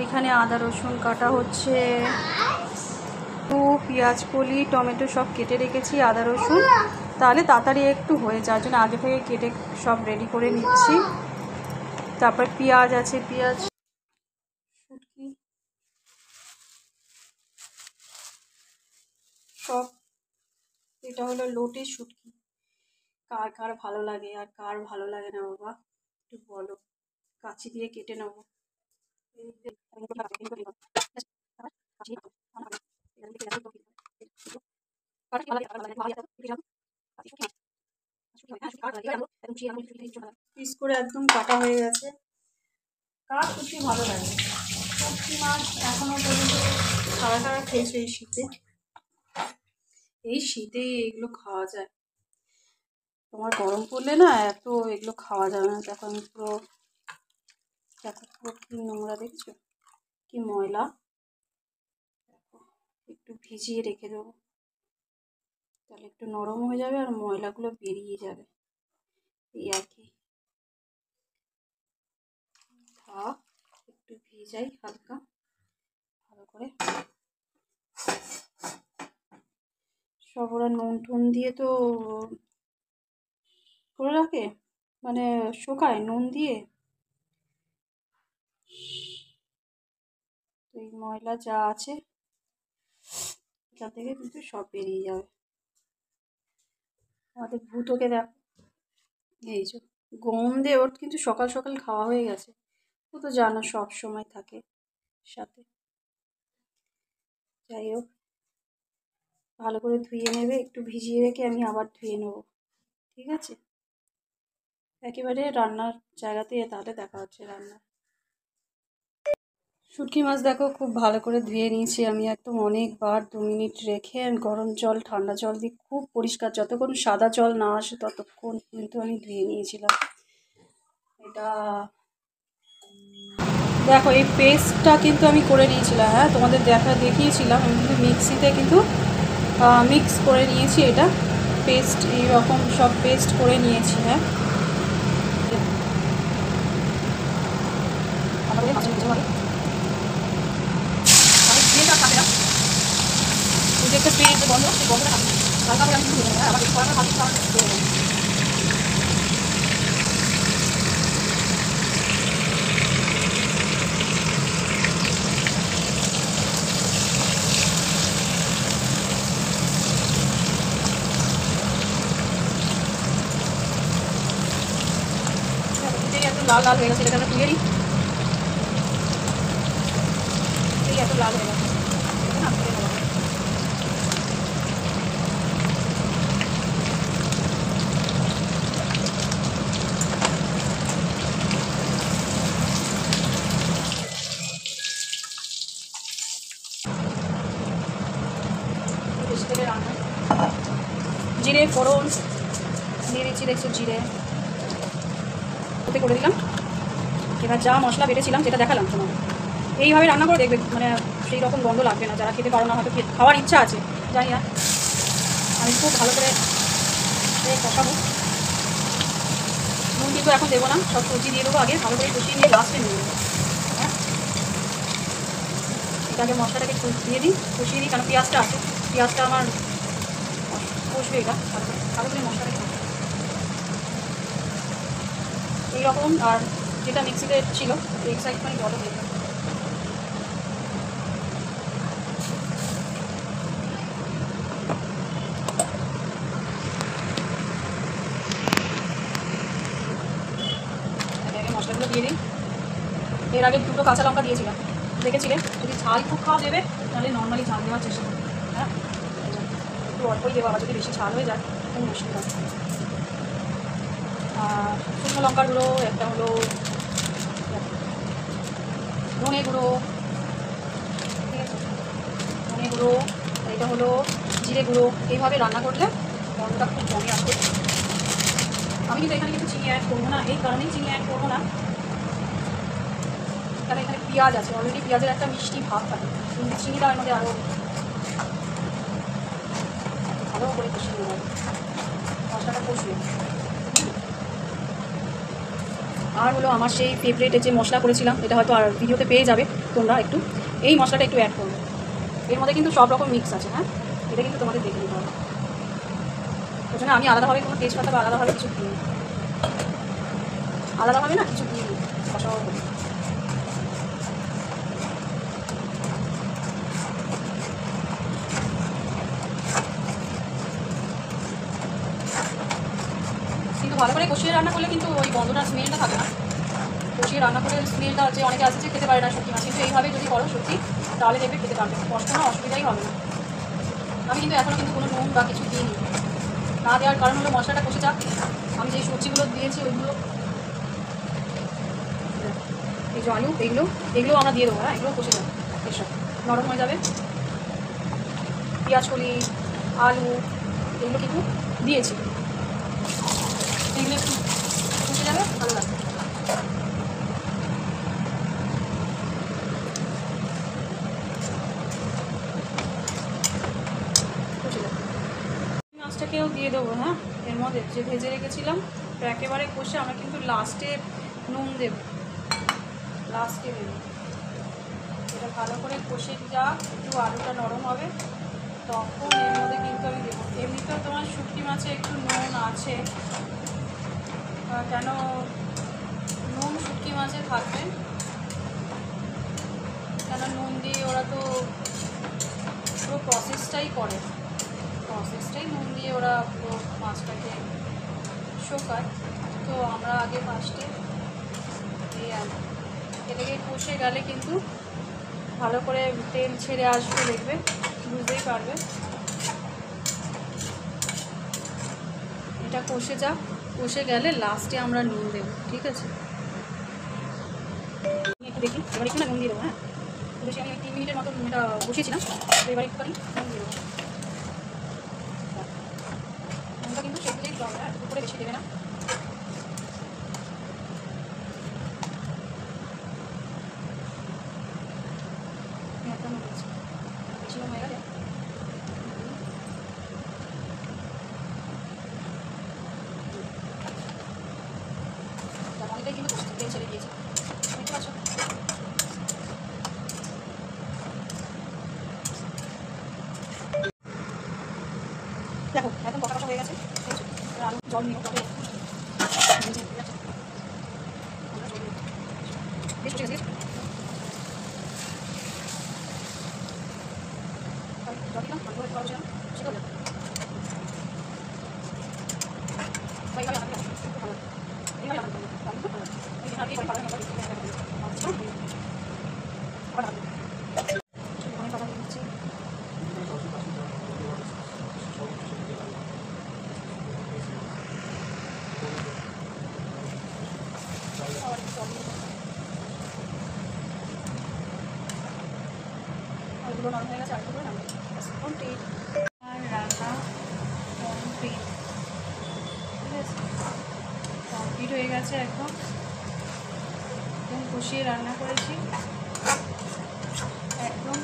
এখানে আদা রসুন কাটা হচ্ছে, পেঁয়াজ কলি টমেটো সব কেটে রেখেছি, আদা রসুন তাহলে তাড়াতাড়ি একটু হয়ে যাওয়ার জন্য আগে থেকে কেটে সব রেডি করে নিচ্ছি। তারপর পেঁয়াজ আছে, পেঁয়াজ শুটকি সব। এটা হলো লোটে শুটকি। কার কার ভালো লাগে আর কার ভালো লাগে না বাবা একটু বলো, কাঁচি দিয়ে কেটে নেবো। পিস করে একদম কাটা হয়ে গেছে। কার শুটকি ভালো লাগে? শুটকি মাছ এখনো পর্যন্ত কারা কারা খেয়েছে এই শীতে? এই শীতেই এগুলো খাওয়া যায়। তোমার গরম পড়লে না এত এগুলো খাওয়া যাবে না। দেখো আমি পুরো কি নোংরা দেখছো, কি ময়লা। একটু ভিজিয়ে রেখে দেবো, তাহলে একটু নরম হয়ে যাবে আর ময়লাগুলো বেরিয়ে যাবে। এই আর কি, একটু ভিজাই হালকা ভালো করে। সব ওরা নুন টুন দিয়ে তো করে রাখে, মানে শুকায় নুন দিয়ে। তো এই ময়লা যা আছে এখান থেকে কিন্তু সব বেরিয়ে যাবে। আমাদের ভূতোকে দেখ, এই যে গন্ধে ওর কিন্তু সকাল সকাল খাওয়া হয়ে গেছে। ও তো জানো সব সময় থাকে সাথে। যাই হোক, ভালো করে ধুয়ে নেবে, একটু ভিজিয়ে রেখে আমি আবার ধুয়ে নেবো, ঠিক আছে? একেবারে রান্নার জায়গাতে তাহলে দেখা হচ্ছে রান্না। শুটকি মাছ দেখো খুব ভালো করে ধুয়ে নিয়েছি আমি একদম, অনেকবার 2 মিনিট রেখে গরম জল ঠান্ডা জল দিয়ে খুব পরিষ্কার, যতক্ষণ সাদা জল না আসে ততক্ষণ কিন্তু আমি ধুয়ে নিয়েছিলাম। এটা দেখো এই পেস্টটা কিন্তু আমি করে নিয়েছিলাম, হ্যাঁ তোমাদের দেখিয়েছিলাম। আমি কিন্তু মিক্সিতে কিন্তু মিক্স করে নিয়েছি, এটা পেস্ট এইরকম সব পেস্ট করে নিয়েছি। হ্যাঁ একটা স্পিড বন্ধ, সেই বন্ধটা হালকা করে আমি ধুয়ে নেবো। আবার কড়াটা ভালো করে লাল লাল হয়ে গেছে, এটা তুলে নিই। এই এত লাল হয়ে গেছে না, তুলে নেবো। বেশি তেলে রান্না, জিরে ফোড়ন দিয়ে দিচ্ছি, দেখছো জিরে ওতে করে দিলাম। এবার যা মশলা বেটেছিলাম যেটা দেখালাম তোমার, এইভাবে রান্না করে দেখবে, মানে সেই রকম গন্ধ লাগবে না। যারা খেতে পারো না, হয়তো খাওয়ার ইচ্ছা আছে জানি না, আমি খুব ভালো করে কষাবো। নুন কিন্তু এখন দেবো না, সব সবজি দিয়ে দেবো আগে, ভালো করে কষিয়ে নিয়ে লাস্টে নিয়ে দেবো। হ্যাঁ এটাকে মশলাটাকে দিয়ে দিই, কষিয়ে দিই, কারণ পেঁয়াজটা আছে, পেঁয়াজটা আমার কষবে। এটা ভালো করে মশলাটাকে এইরকম। আর যেটা মিক্সিতে ছিল এক সাইড মানে জলও হয়ে যাবে। মশলাগুলো দিয়ে দিই। এর আগে 2টো কাঁচা লঙ্কা দিয়েছিলাম, দেখেছিলে। যদি ঝাল খুব খাওয়া দেবে তাহলে নর্মালি ঝাল দেওয়ার চেষ্টা করবে। হ্যাঁ একটু অল্পই দেবো, আবার যদি বেশি ঝাল হয়ে যায় খুব মুশকিল হয়। আর শুকনো লঙ্কার গুঁড়ো একটা হলো, ধনে গুঁড়ো, ঠিক আছে, ধনে গুঁড়ো, এটা হলো জিরে গুঁড়ো। এইভাবে রান্না করলে গন্ধটা খুব কমে আসবে। আমি কিন্তু এখানে কিছু চিনি অ্যাড করবো না, এই কারণেই চিনি অ্যাড করবো না, কারণ এখানে পেঁয়াজ আছে অলরেডি, পেঁয়াজের একটা মিষ্টি ভাব থাকে, কিন্তু চিনিটা এর মধ্যে আরও ভালো করে কষিয়ে নেবো, মশলাটা কষিয়ে। আর হলো আমার সেই ফেভারিট যে মশলা করেছিলাম, এটা হয়তো আর ভিডিওতে পেয়ে যাবে তোমরা একটু, এই মশলাটা একটু অ্যাড করবো। এর মধ্যে কিন্তু সব রকম মিক্স আছে, হ্যাঁ, এটা কিন্তু তোমাদের দেখে নিতে হবে। ওই জন্য আমি আলাদাভাবে কোনো তেজপাতা বা আলাদাভাবে কিছু দিই, আলাদাভাবে না কিছু দিই কষাও করি। কিন্তু ভালো করে কষিয়ে রান্না করলে কিন্তু ওই গন্ধটার স্মেলটা থাকে না। কষিয়ে রান্না করে স্মেলটা যে অনেকে আছে যে খেতে পারে না শুটকি মাছ, কিন্তু এইভাবে যদি করো সত্যি তাহলে দেখবে খেতে পারবে, কষ্ট কোনো অসুবিধাই হবে না। আমি কিন্তু এখনও কিন্তু কোনো নুন বা কিছু দিইনি, না দেওয়ার কারণ হলো মশলাটা কষে যাক, আমি যে সবজিগুলো দিয়েছি ওইগুলো, এই যে আলু এগুলো আমরা দিয়ে দেবো, হ্যাঁ, এগুলো কষে যাবে, এসব নরম হয়ে যাবে। পেঁয়াজ কলি, আলু এগুলো কিন্তু দিয়েছি, এগুলো একটু কষে যাবে, ভালো লাগবে। মাছটাকেও দিয়ে দেবো, হ্যাঁ, এর মধ্যে যে ভেজে রেখেছিলাম, তো একেবারে কষে আমরা কিন্তু লাস্টে নুন দেব, লাস্টে দেবো। এটা ভালো করে কষে যা একটু আলুটা নরম হবে তখন এর মধ্যে কিন্তু আমি দেবো। এমনিতেও তোমার শুটকি মাছে একটু নুন আছে, কেন নুন শুটকি মাছে থাকবে, কেন নুন দিয়ে ওরা তো পুরো প্রসেসটাই করে, প্রসেসটাই নুন দিয়ে ওরা পুরো মাছটাকে শোকায়। তো আমরা আগে ফার্স্টে এই এটাকে কষে গেলে কিন্তু ভালো করে তেল ছেড়ে আসবে, দেখবে, বুঝতেই পারবে। এটা কষে যাক, কষে গেলে লাস্টে আমরা নুন দেবো, ঠিক আছে? একটু দেখি, এবার একটু না নুন দিয়ে দেবো, হ্যাঁ, বেশি আমি 3 মিনিটের মতো এটা বসিয়েছিলাম, তো এবার একটুখানি নুন দিয়ে দেবো। নুনটা কিন্তু সেগুলোই দিতে হবে, একটু করে বেশি দেবে না। বেশি নুন হয়ে গেলে অনেকটাই কিন্তু তেল ছেড়ে দিয়েছে, বুঝতে পারছো? দেখো এখন কষা কষা হয়ে গেছে, আলু জল নিও, তবে বেশ ঠিক আছে, জল দিলাম, ভালো করে কষা সেটা হলো এইভাবে আনতে হবে, ভালো এইভাবে আনতে হবে, এই যে আমি ভালো করে আবার অনেক কথা বলছি। ওইগুলো নরম হয়ে গেছে, আরেকটু করে নামবে, কমপ্লিট। আর রান্না কমপ্লিট, ঠিক আছে, কমপ্লিট হয়ে গেছে। একদম কষিয়ে রান্না করেছি, একদম